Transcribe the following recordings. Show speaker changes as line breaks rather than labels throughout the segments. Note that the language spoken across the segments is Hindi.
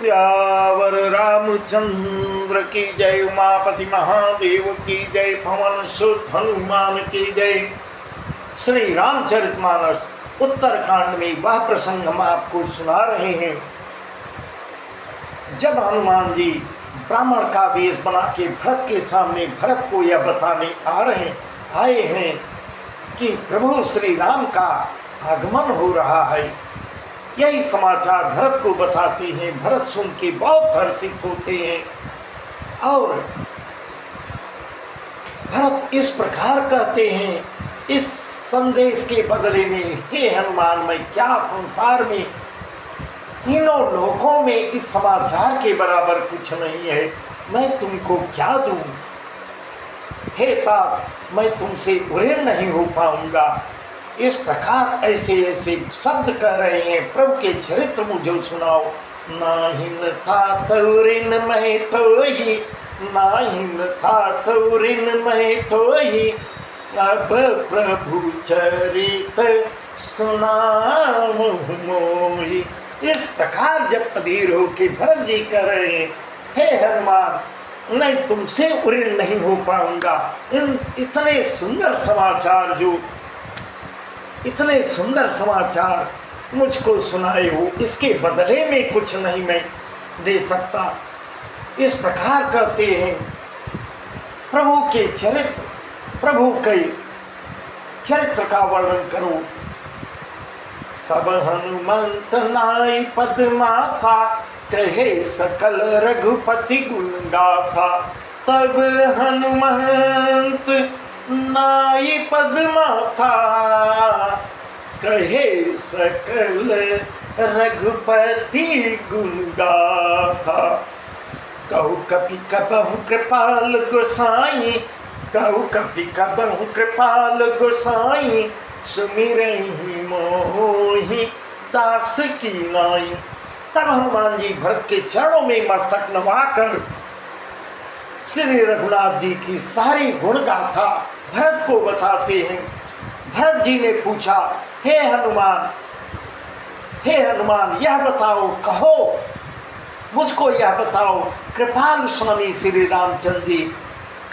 सियावर रामचंद्र की जय। उमापति महादेव की जय। पवन सुत हनुमान की जय। श्री रामचरितमानस उत्तरकांड में वह प्रसंग हम आपको सुना रहे हैं जब हनुमान जी ब्राह्मण का वेश बना के भरत के सामने भरत को यह बताने आए हैं कि प्रभु श्री राम का आगमन हो रहा है। यही समाचार भरत को बताते हैं। भरत सुन के बहुत हर्षित होते हैं और भरत इस प्रकार कहते हैं इस संदेश के बदले में, हे हनुमान, मैं क्या संसार में तीनों लोकों में इस समाचार के बराबर कुछ नहीं है, मैं तुमको क्या दूं। हे तात, मैं तुमसे उड़ेल नहीं हो पाऊंगा। इस प्रकार ऐसे ऐसे शब्द कह रहे हैं। प्रभु के चरित्र मुझे सुनाओ। नाहिन था तौरिन मैं तो ही, नाहिन था तौरिन मैं तो ही, अब प्रभु चरित सुनाऊं मोहि। इस प्रकार जब अधीर हो के भरत जी कह रहे हैं, हे हनुमान, मैं तुमसे उड़ेल नहीं हो पाऊंगा। इतने सुंदर समाचार मुझको सुनाए हो, इसके बदले में कुछ नहीं मैं दे सकता। इस प्रकार कहते हैं। प्रभु के चरित्र का वर्णन करो। तब हनुमंत नाई पद्माथा, कहे सकल रघुपति गुण गाथा। तब हनुमंत नाई पद्माथा, कहे सकल रघुपति गुण गाथा। कहु कपि कबहु कृपाल गोसाई, कहु कपि कबहु कृपाल गोसाई, सुमिरहि मोहि दास की नाई। तब हनुमान जी भरत के चरणों में मस्तक नवाकर श्री रघुनाथ जी की सारी गुण गाथा भरत को बताते हैं। भरत जी ने पूछा, हे हनुमान, यह बताओ, कहो मुझको यह बताओ, कृपाल स्वामी श्री रामचंद्र जी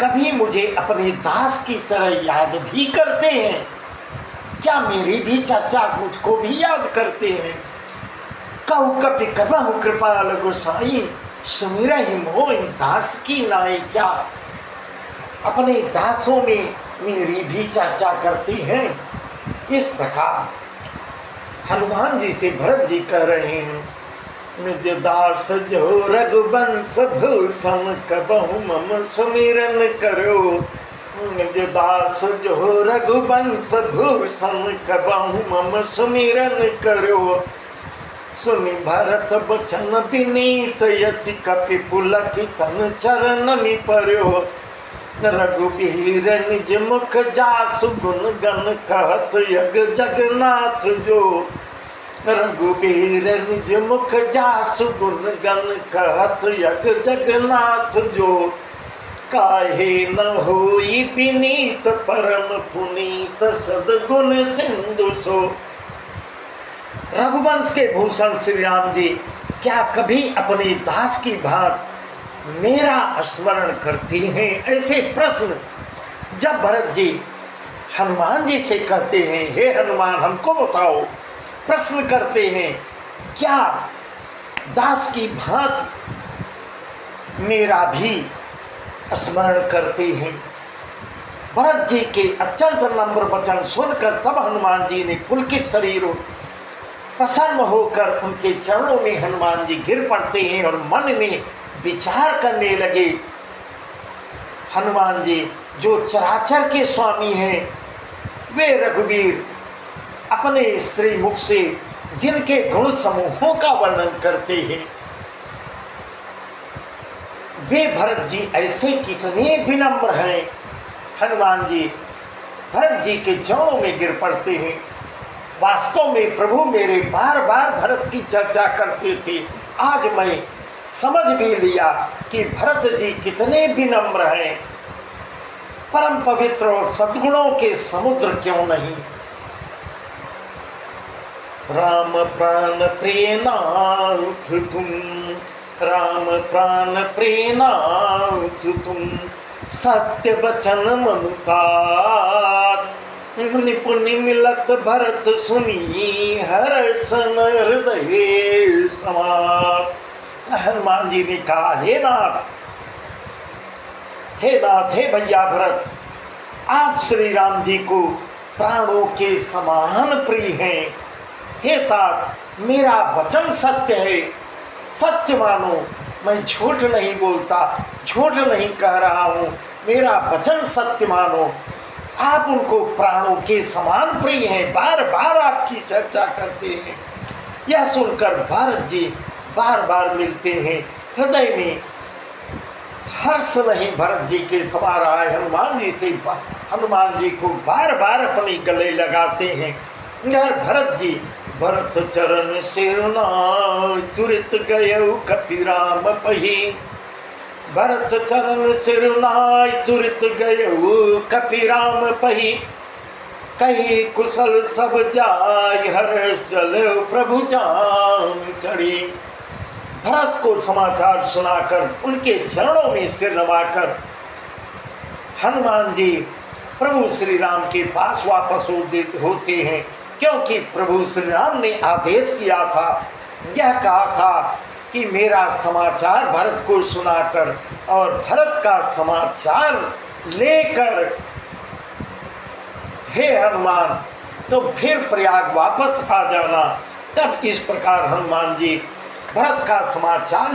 कभी मुझे अपने दास की तरह याद भी करते हैं? क्या मेरी भी चर्चा मुझको भी याद करते हैं? कहु कपि कबहु कृपाल गोसाई, सुमिरहि मोहि दास की नाई। क्या अपने दासों में मेरी भी चर्चा करते हैं? इस प्रकार हनुमान जी से भरत जी कह रहे हैं, निज दास जो रघुवंश भूषण, कबहु मम सुमिरन करो। निज दास जो रघुवंश भूषण, कबहु मम सुमिरन करो। सुनि भरत बचन विनीत, यति कपि पुलकितन चरणनि पर्यो। रघुबीर निज मुख जासु गुण गण, कहत यग जगन्नाथ जो। रघुबीर निज मुख जासु गुण गण, कहत यग जगन्नाथ जो। काहे न होई विनीत, परम पुनीत सद्गुण सिंधु सो। रघुवंश के भूषण श्री राम जी क्या कभी अपने दास की बात मेरा स्मरण करती हैं? ऐसे प्रश्न जब भरत जी हनुमान जी से करते हैं, हे हनुमान, हमको बताओ, प्रश्न करते हैं, क्या दास की बात मेरा भी स्मरण करते हैं? भरत जी के अत्यंत नम्र वचन सुनकर तब हनुमान जी ने पुलकित शरीर प्रसन्न होकर उनके चरणों में हनुमान जी गिर पड़ते हैं और मन में विचार करने लगे। हनुमान जी जो चराचर के स्वामी हैं, वे रघुवीर अपने श्री मुख से जिनके गुण समूहों का वर्णन करते हैं, वे भरत जी ऐसे कितने विनम्र हैं। हनुमान जी भरत जी के चरणों में गिर पड़ते हैं। वास्तव में प्रभु मेरे बार बार भरत की चर्चा करते थे। आज मैं समझ भी लिया कि भरत जी कितने विनम्र हैं, परम पवित्र और सद्गुणों के समुद्र क्यों नहीं। राम प्राण प्रिय नाथ तुम, राम प्राण प्रेनाथ तुम, सत्य बचन मनुतात। मुनि पुनि मिलत भरत सुनी, हर्षन हृदय समात। हनुमान जी ने कहा, हे नाथ, हे नाथ, हे भैया भरत, आप श्री राम जी को प्राणों के समान प्रिय हैं। हे तात, मेरा वचन सत्य है, सत्य मानो, मैं झूठ नहीं बोलता, झूठ नहीं कह रहा हूँ, मेरा वचन सत्य मानो। आप उनको प्राणों के समान प्रिय हैं, बार बार आपकी चर्चा करते हैं। यह सुनकर भरत जी बार बार मिलते हैं, हृदय में हर्ष नहीं भरत जी के समा रहा है। हनुमान जी से हनुमान जी को बार बार अपने गले लगाते हैं। भरत जी, भरत चरण सिरनाय, तुरत गयउ कपिराम पही। भरत चरण सिरनाय, तुरत गयउ कपिराम पही। कही कुशल सब जाय, हर्ष चलो प्रभु जान चढ़ी। भरत को समाचार सुनाकर उनके चरणों में सिर नवाकर हनुमान जी प्रभु श्री राम के पास वापस होते हैं, क्योंकि प्रभु श्री राम ने आदेश किया था, यह कहा था कि मेरा समाचार भरत को सुनाकर और भरत का समाचार लेकर हे हनुमान तो फिर प्रयाग वापस आ जाना। तब इस प्रकार हनुमान जी भरत का समाचार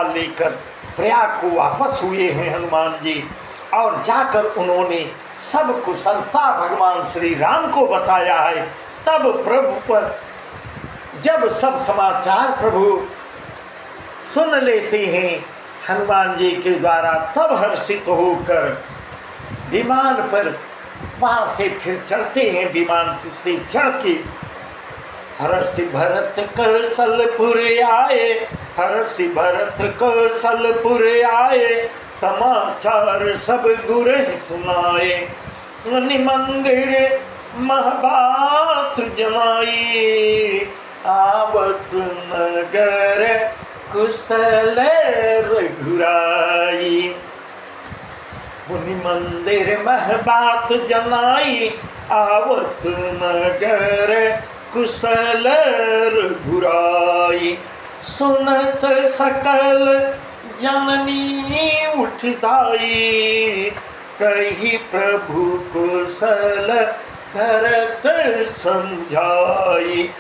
लेकर प्रयाग को वापस हुए हैं हनुमान जी। और जाकर उन्होंने सब कुशलता भगवान श्री राम को बताया है। तब प्रभु पर जब सब समाचार प्रभु सुन लेते हैं हनुमान जी के द्वारा, तब हर्षित होकर विमान पर वहाँ से फिर चढ़ते हैं। विमान से चढ़ के हर्षि भरत कौशलपुर आए, हर्षि भरत कौशलपुर आए, समाचार सब गुर सुनाए। मुनि मंदिर महबात जनाई, आवत नगर कुशल रघुराई। मुनि मंदिर महबात जनाई, आवत नगर कुशल रघुराई। सुनत सकल जननी उठिताई, कही प्रभु कुशल भरत समझाई।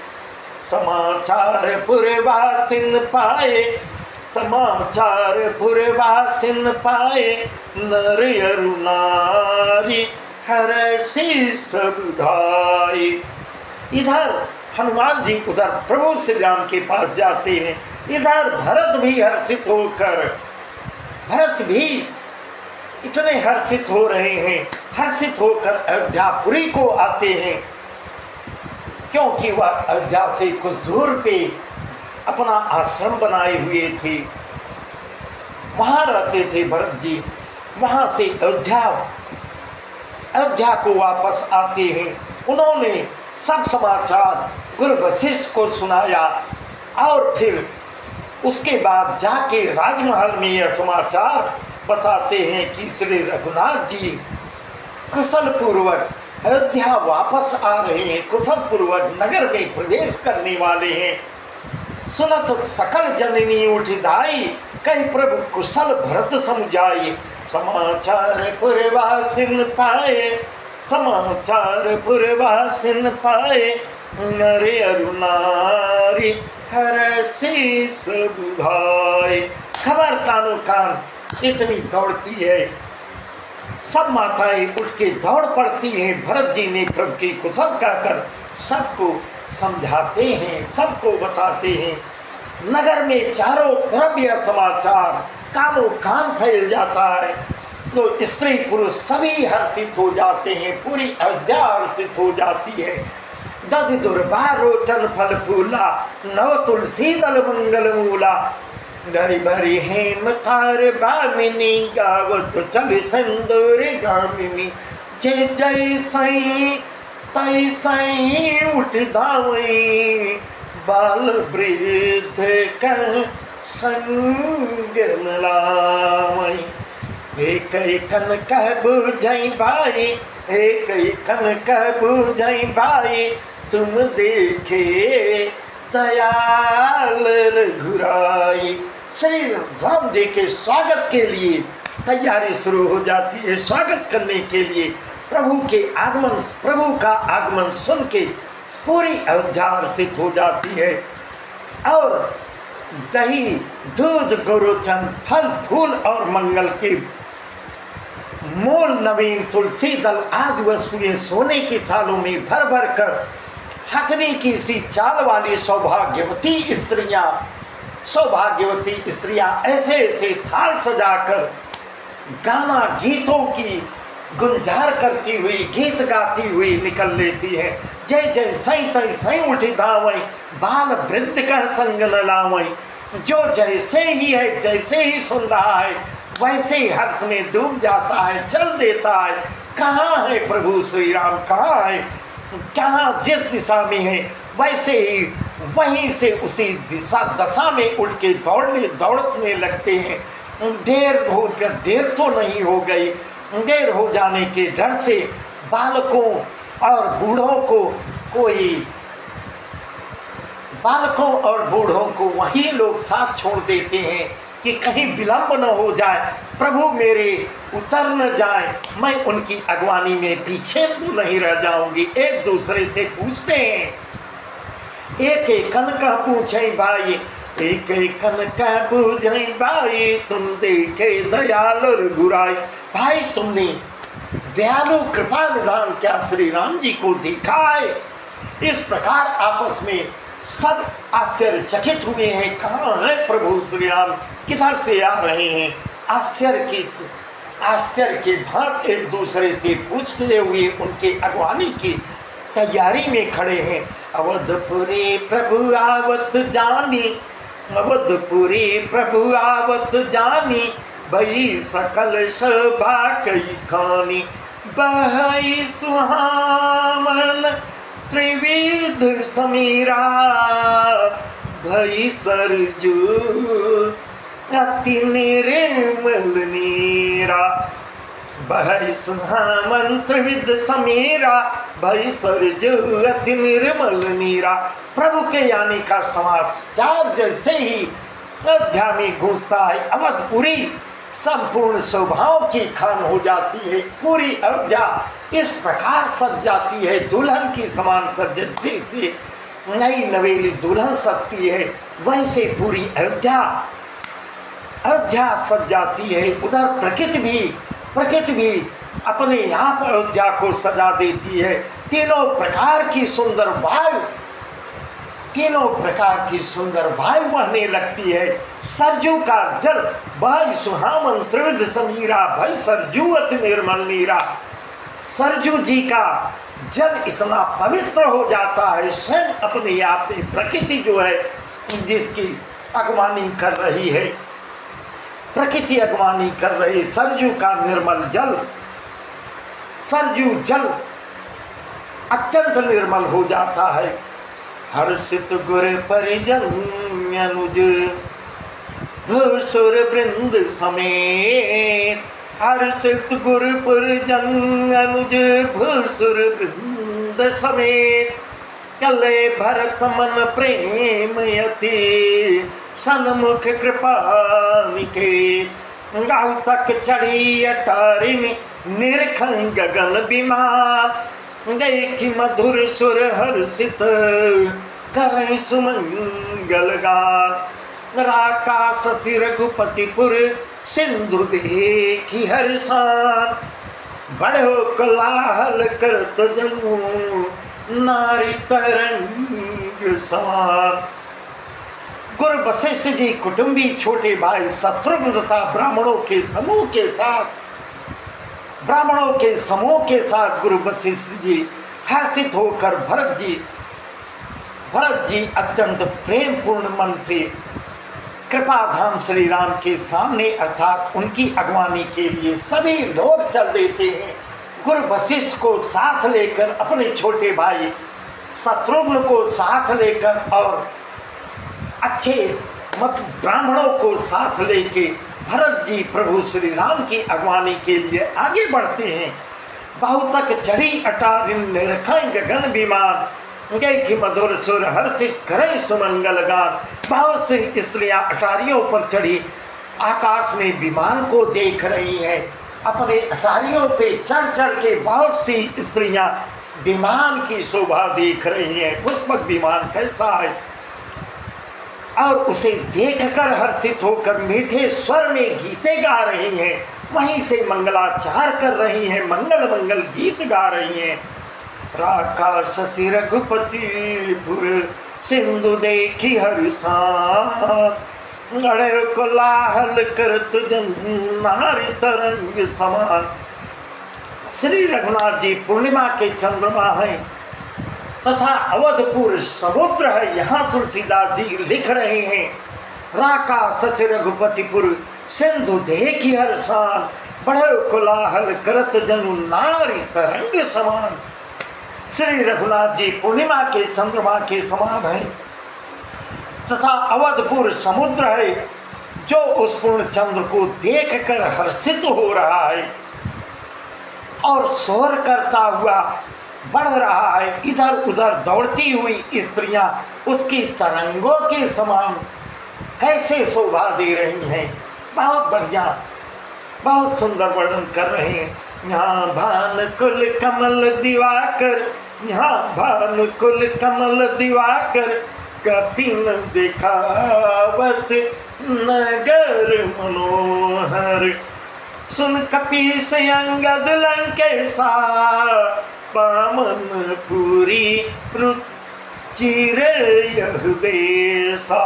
समाचार पुरवासिन पाए, समाचार पुरवासिन पाए, नर अरु नारी हर्षि सब धाई। इधर हनुमान जी उधर प्रभु श्री राम के पास जाते हैं, इधर भरत भी हर्षित होकर, भरत भी इतने हर्षित हो रहे हैं, हर्षित होकर अयोध्यापुरी को आते हैं, क्योंकि वह अयोध्या से कुछ दूर पे अपना आश्रम बनाए हुए थे, वहाँ रहते थे भरत जी। वहाँ से अयोध्या को वापस आते हैं। उन्होंने सब समाचार गुरु वशिष्ठ को सुनाया और फिर उसके बाद जाके राजमहल में यह समाचार बताते हैं कि श्री रघुनाथ जी कुशल पूर्वक अयोध्या वापस आ रहे हैं, कुशल पूर्वक नगर में प्रवेश करने वाले हैं। सुनत सकल जननी उठिधाई, कई प्रभु कुशल भरत समझाई। समाचार पुरवासिन पाए, समाचार पुरवासिन पाए, नरे अरु नारी हर्षि सब धाई। खबर कानों कान इतनी दौड़ती है, सब माताएं उठ के दौड़ पड़ती हैं। भरत जी ने प्रभु की कुशल कहकर सबको समझाते हैं, सबको बताते हैं। नगर में चारों तरफ यह समाचार कानों कान फैल जाता है, तो स्त्री पुरुष सभी हर्षित हो जाते हैं, पूरी अयोध्या हर्षित हो जाती है। दधि दुर्बारोचन फल फूला, नव तुलसी दल मंगल मूला। धरि भरी हेम थार बामिनी, गावत चल सिंदूर गामिनी। जय जय साईं तय साईं उठ धावई, बाल वृद्ध कर संग न लावई। एक कन कह बुझई भाई, एक कन कह बुझई भाई, तुम देखे दयाल रघुराई। श्री राम जी के स्वागत के लिए तैयारी शुरू हो जाती है। स्वागत करने के लिए प्रभु का आगमन सुन के पूरी अयोध्या हर्षित हो जाती है। और दही दूध गोरोचन फल फूल और मंगल के मूल नवीन तुलसी दल आदि वस्तुएं सोने की थालों में भर भर कर हथनी की सी चाल वाली सौभाग्यवती स्त्रियां ऐसे ऐसे थाल सजाकर गाना गीतों की गुंजार करती हुई गीत गाती हुई निकल लेती है। जय जय सई तई सई उठी धावई, बाल वृद्ध कर संग न लावई। जो जैसे ही है, जैसे ही सुन रहा है, वैसे ही हर्ष में डूब जाता है, चल देता है। कहाँ है प्रभु श्री राम, कहाँ है, कहाँ जिस दिशा में है वैसे ही वहीं से उसी दशा में उठ के दौड़ने लगते हैं। देर तो नहीं हो गई। देर हो जाने के डर से बालकों और बूढ़ों को वही लोग साथ छोड़ देते हैं कि कहीं विलंब न हो जाए, प्रभु मेरे उतर न जाए, मैं उनकी अगवानी में पीछे तो नहीं रह जाऊंगी। एक दूसरे से पूछते हैं, एक एक कन का पूछे भाई, एक एक कन का पूछे भाई, तुम देखे दयाल रघुराई। भाई तुमने दयालु कृपा निधान क्या श्री राम जी को देखा है? इस प्रकार आपस में सब आश्चर्यचकित हुए हैं। कहाँ है प्रभु श्री राम, किधर से आ रहे हैं? आश्चर्य के भांत एक दूसरे से पूछते हुए उनके अगवानी की तैयारी में खड़े हैं। अवधपुरी प्रभु आवत जानी, अवधपुरी प्रभु आवत जानी, भई सकल सभा कई खानी, बहई सुहावन त्रिविध समीरा, भई सरजू अति निर्मल नीरा। बहई सुहावन त्रिविध समीरा, भई सरजू अति निर्मल नीरा। प्रभु के आने का समाचार जैसे ही अयोध्या में गूंजता है, अवधपुरी संपूर्ण शोभाओं की खान हो जाती है। पूरी अयोध्या इस प्रकार सज जाती है, दुल्हन की समान सजती से नई नवेली दुल्हन सजती है, वैसे पूरी अयोध्या सज जाती है। उधर प्रकृति भी अपने आप अयोध्या को सजा देती है। तीनों प्रकार की सुंदर वायु बहने लगती है। सरजू का जल भाई सुहावन त्रिविध समीरा, भाई सरजू अति निर्मल नीरा। सरजू जी का जल इतना पवित्र हो जाता है, स्वयं अपने आप में प्रकृति जो है जिसकी अगवानी कर रही है, प्रकृति अगवानी कर रही सरजू का निर्मल जल, सरजू जल अत्यंत निर्मल हो जाता है। हर्षित गुर परिजन अनुज भूसुर वृंद समेत, हर्षित गुर परिजन अनुज भूसुर वृंद समेत, चले भरत मन प्रेम यति सन्मुख कृपा निकेत। गाँव तक चढ़ी अटारिणी निरखन गगन विमान, गई की मधुर सुर हर्षित करें सुमंगल गान। राकाश शशि रघुपतिपुर सिंधु देखी हर्षान, बढ़ो कोलाहल करत जनु नारी तरंग समान। गुरु वशिष्ठ जी कुटुंबी छोटे भाई शत्रुघ्न तथा ब्राह्मणों के समूह के साथ गुरु वशिष्ठ जी हर्षित होकर भरत जी अत्यंत प्रेम पूर्ण मन से कृपाधाम श्री राम के सामने अर्थात उनकी अगवानी के लिए सभी लोग चल देते हैं। गुरु वशिष्ठ को साथ लेकर अपने छोटे भाई शत्रुघ्न को साथ लेकर और अच्छे मत ब्राह्मणों को साथ लेके भरत जी प्रभु श्री राम की अगवानी के लिए आगे बढ़ते हैं। बहुत तक चढ़ी अटारिन निरखै गगन विमान, गए कि मधुर सुर हर्षित करें सुमंगल गान। बहुत सी स्त्रियां अटारियों पर चढ़ी आकाश में विमान को देख रही हैं। अपने अटारियों पे चढ़ चढ़ के बहुत सी स्त्रियां विमान की शोभा देख रही हैं। पुष्पक विमान कैसा है, और उसे देखकर हर्षित होकर मीठे स्वर में गीते गा रही हैं। वहीं से मंगलाचार कर रही हैं, मंगल मंगल गीत गा रही हैं। राका शशि रघुपति पुर सिंधु देखी हर्षा, गणे कोलाहल करत जन नारी तरंग समान। श्री रघुनाथ जी पूर्णिमा के चंद्रमा हैं तथा अवधपुर समुद्र है। यहाँ तुलसीदास जी लिख रहे हैं, राका शशि रघुपतिपुर सिंधु देखी हर्षान, बड़े कोलाहल करत जनु नारी तरंग समान। श्री रघुनाथ जी पूर्णिमा के चंद्रमा के समान है तथा अवधपुर समुद्र है, जो उस पूर्ण चंद्र को देखकर हर्षित हो रहा है और शोर करता हुआ बढ़ रहा है। इधर उधर दौड़ती हुई स्त्रियां उसकी तरंगों के समान कैसे शोभा दे रही हैं। बहुत बढ़िया, बहुत सुंदर वर्णन कर रहे हैं। यहाँ भानुकुल कमल दिवाकर, यहाँ भानुकुल कमल दिवाकर, कपिन दिखावत नगर मनोहर। सुन कपीस अंगद लंकेशा, पावन पुरी रुचिर यह देशा।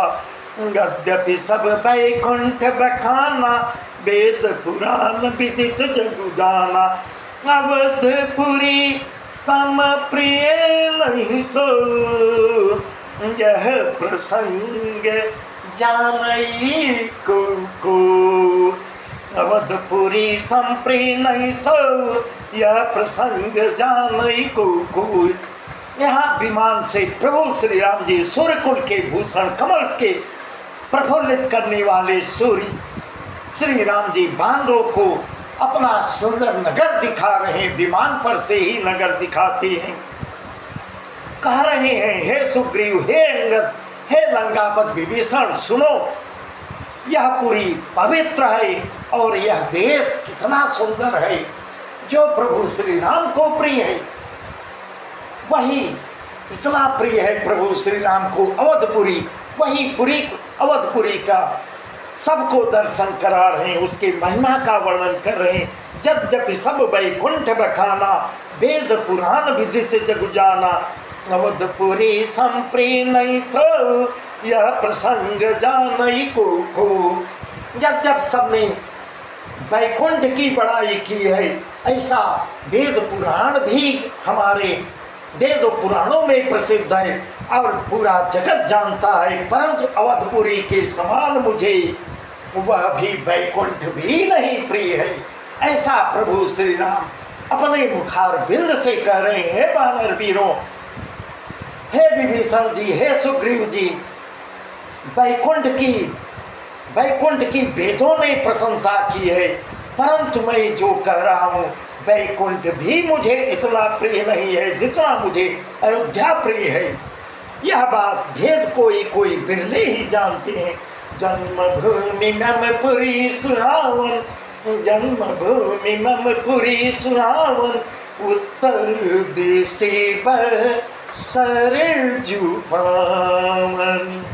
यद्यपि सब बैकुंठ बखाना, वेद पुराण विदित जगुदाना। अवधपुरी सम प्रिय नहीं सो, यह प्रसंग जानई को। अवधपुरी संप्रिय नहीं सो, यह प्रसंग जानई को। यहाँ विमान से प्रभु श्री राम जी सूर्यकुल के भूषण कमल के प्रफुल्लित करने वाले सूर्य श्री राम जी बानरों को अपना सुंदर नगर दिखा रहे हैं। विमान पर से ही नगर दिखाते हैं। कह रहे हैं, हे सुग्रीव, हे अंगद, हे लंकापत विभीषण, सुनो, यह पूरी पवित्र है और यह देश कितना सुंदर है। जो प्रभु श्री राम को प्रिय है वही इतना प्रिय है प्रभु श्री राम को अवधपुरी, वही पुरी अवधपुरी का सबको दर्शन करा रहे हैं, उसके महिमा का वर्णन कर रहे हैं। जब जब सब बैकुंठ बखाना, वेद पुराण विदित जग जाना। अवधपुरी संप्रिय नहीं सो, यह प्रसंग जानई को। जब जब सबने बैकुंठ की बड़ाई की है, ऐसा वेद पुराण भी हमारे वेद पुराणों में प्रसिद्ध है और पूरा जगत जानता है। परंतु अवधपुरी के समान मुझे वह भी बैकुंठ भी नहीं प्रिय है। ऐसा प्रभु श्री राम अपने मुखार बिंद से कह रहे हैं। वानर वीरों, हे विभीषण जी, हे सुग्रीव जी, बैकुंठ की वेदों ने प्रशंसा की है, परंतु मैं जो कह रहा हूँ बैकुंठ भी मुझे इतना प्रिय नहीं है जितना मुझे अयोध्या प्रिय है। यह बात भेद कोई कोई बिरले ही जानते हैं। जन्मभूमि मम पुरी सुहावन, जन्मभूमि मम पुरी सुहावन, उत्तर दिशे पर सरजू पावन।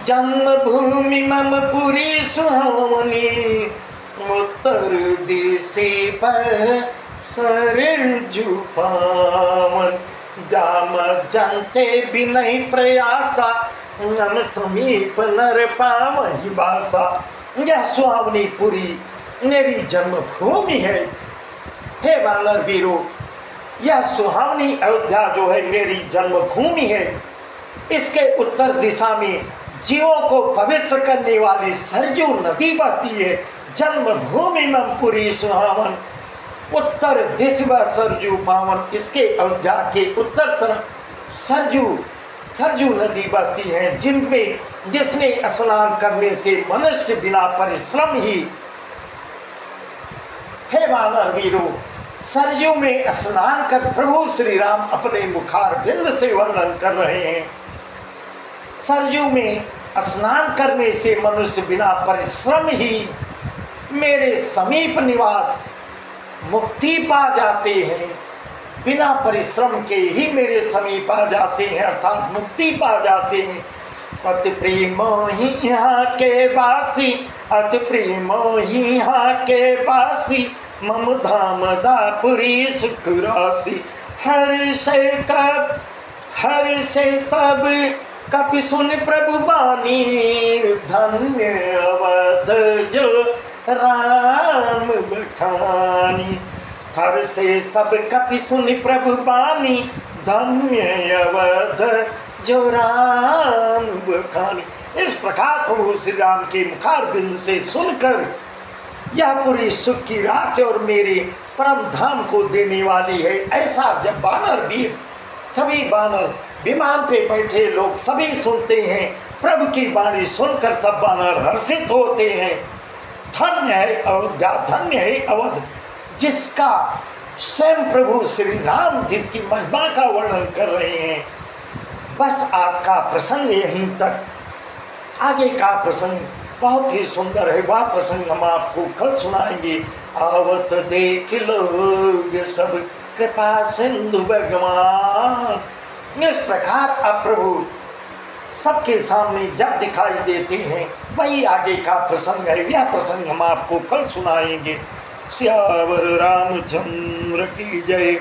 जन्मभूमि मम पुरी सुहावनी, उत्तर दिशे पर सरजू पावन। जाम जनते भी नहीं प्रयासा, नम समीप नर पावहि बासा। यह सुहावनी पुरी मेरी जन्मभूमि है। हे वानर वीरों, यह सुहावनी अयोध्या जो है मेरी जन्मभूमि है। इसके उत्तर दिशा में जीवों को पवित्र करने वाली सरजू नदी बहती है। जन्मभूमि मम पुरी सुहावन, उत्तर दिशा सरजू पावन। इसके अयोध्या के उत्तर तरफ सरजू सरजू नदी बहती है, जिसमें स्नान करने से मनुष्य बिना परिश्रम ही, हे वानर वीरों, सरयू में स्नान कर प्रभु श्री राम अपने मुखारविंद से वर्णन कर रहे हैं। सरयू में स्नान करने से मनुष्य बिना परिश्रम ही मेरे समीप निवास मुक्ति पा जाते हैं, बिना परिश्रम के ही मेरे समीप आ जाते हैं, अर्थात मुक्ति पा जाते हैं। अति प्रेम ही यहाँ के वासी, अति प्रेम ही यहाँ के वासी, मम धाम दापुरी सुख राशि। हर से सब कपि सुन प्रभु बानी, धन्य अवध जो राम बखानी। हर से सब कपि सुन प्रभु बानी, धन्य अवध जो राम बखानी। इस प्रकार प्रभु श्री राम के मुखारबिंद से सुनकर यह पूरी सुख की राशि और मेरे परम धाम को देने वाली है, ऐसा जब वानर वीर, सभी वानर, विमान पे बैठे लोग सभी सुनते हैं, प्रभु की वाणी सुनकर सब वानर हर्षित होते हैं। धन्य है अयोध्या, धन्य है अवध, जिसका स्वयं प्रभु श्री राम जिसकी महिमा का वर्णन कर रहे हैं। बस आज का प्रसंग यहीं तक, आगे का प्रसंग बहुत ही सुंदर है, वह प्रसंग हम आपको कल सुनाएंगे। आवत देख लोग सब कृपा सिंधु भगवान। इस प्रकार अब प्रभु सबके सामने जब दिखाई देते हैं, वही आगे का प्रसंग है। यह प्रसंग हम आपको कल सुनाएंगे। श्यावर रामचंद्र की जय।